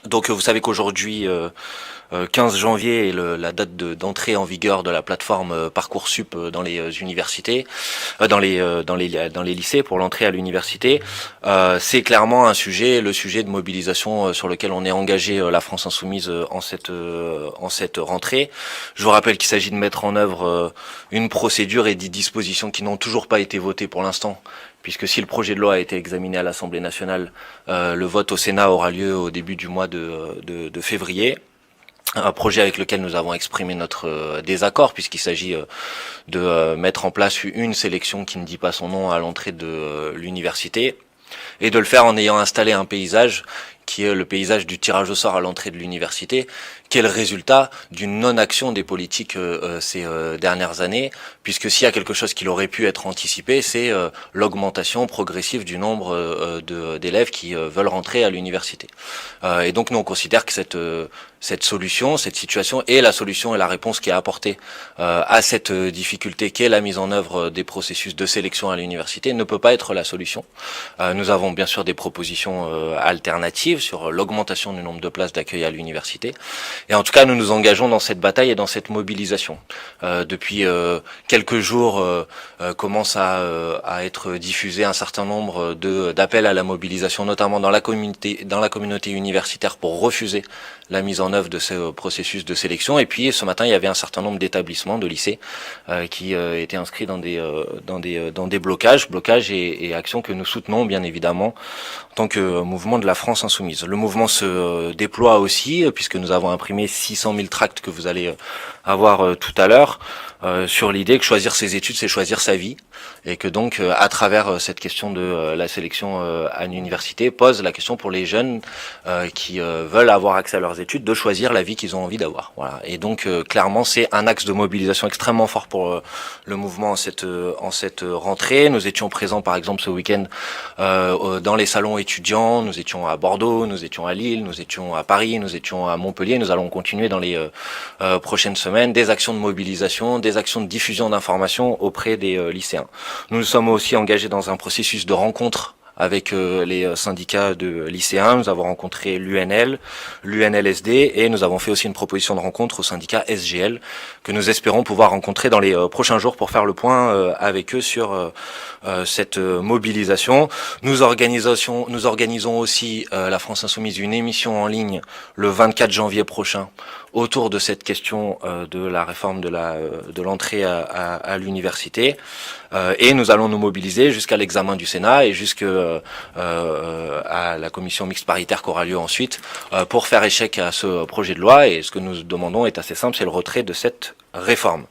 Donc vous savez qu'aujourd'hui, 15 janvier est la date d'entrée en vigueur de la plateforme Parcoursup dans les universités, dans les lycées pour l'entrée à l'université. C'est clairement un sujet, le sujet de mobilisation sur lequel on est engagé, la France Insoumise, en cette rentrée. Je vous rappelle qu'il s'agit de mettre en œuvre une procédure et des dispositions qui n'ont toujours pas été votées pour l'instant, puisque si le projet de loi a été examiné à l'Assemblée nationale, le vote au Sénat aura lieu au début du mois de février. Un projet avec lequel nous avons exprimé notre désaccord, puisqu'il s'agit de mettre en place une sélection qui ne dit pas son nom à l'entrée de l'université, et de le faire en ayant installé un paysage qui est le paysage du tirage au sort à l'entrée de l'université, qui est le résultat d'une non-action des politiques ces dernières années, puisque s'il y a quelque chose qui aurait pu être anticipé, c'est l'augmentation progressive du nombre d'élèves qui veulent rentrer à l'université. Et donc nous on considère que cette solution, cette situation est la solution et la réponse qui est apportée à cette difficulté qu'est la mise en œuvre des processus de sélection à l'université ne peut pas être la solution. Nous avons bien sûr des propositions alternatives sur l'augmentation du nombre de places d'accueil à l'université. Et en tout cas, nous nous engageons dans cette bataille et dans cette mobilisation. Depuis quelques jours, commence à être diffusé un certain nombre d'appels à la mobilisation, notamment dans la communauté universitaire, pour refuser la mise en œuvre de ce processus de sélection. Et puis ce matin, il y avait un certain nombre d'établissements, de lycées, qui étaient inscrits dans des blocages et actions que nous soutenons bien évidemment en tant que mouvement de la France Insoumise. Le mouvement se déploie aussi, puisque nous avons imprimé 600 000 tracts que vous allez avoir tout à l'heure, sur l'idée que choisir ses études, c'est choisir sa vie, et que donc à travers cette question de la sélection à l'université pose la question pour les jeunes qui veulent avoir accès à leurs études de choisir la vie qu'ils ont envie d'avoir. Voilà. Et donc clairement c'est un axe de mobilisation extrêmement fort pour le mouvement en cette rentrée. Nous étions présents par exemple ce week-end dans les salons étudiants, nous étions à Bordeaux, nous étions à Lille, nous étions à Paris, nous étions à Montpellier. Nous allons continuer dans les prochaines semaines des actions de mobilisation, des actions de diffusion d'informations auprès des lycéens. Nous sommes aussi engagés dans un processus de rencontre avec les syndicats de lycéens. Nous avons rencontré l'UNL, l'UNLSD et nous avons fait aussi une proposition de rencontre au syndicat SGL que nous espérons pouvoir rencontrer dans les prochains jours pour faire le point avec eux sur cette mobilisation. Nous organisons aussi la France Insoumise une émission en ligne le 24 janvier prochain autour de cette question de la réforme de l'entrée à l'université. Et nous allons nous mobiliser jusqu'à l'examen du Sénat et jusqu'à la commission mixte paritaire qui aura lieu ensuite pour faire échec à ce projet de loi. Et ce que nous demandons est assez simple, c'est le retrait de cette réforme.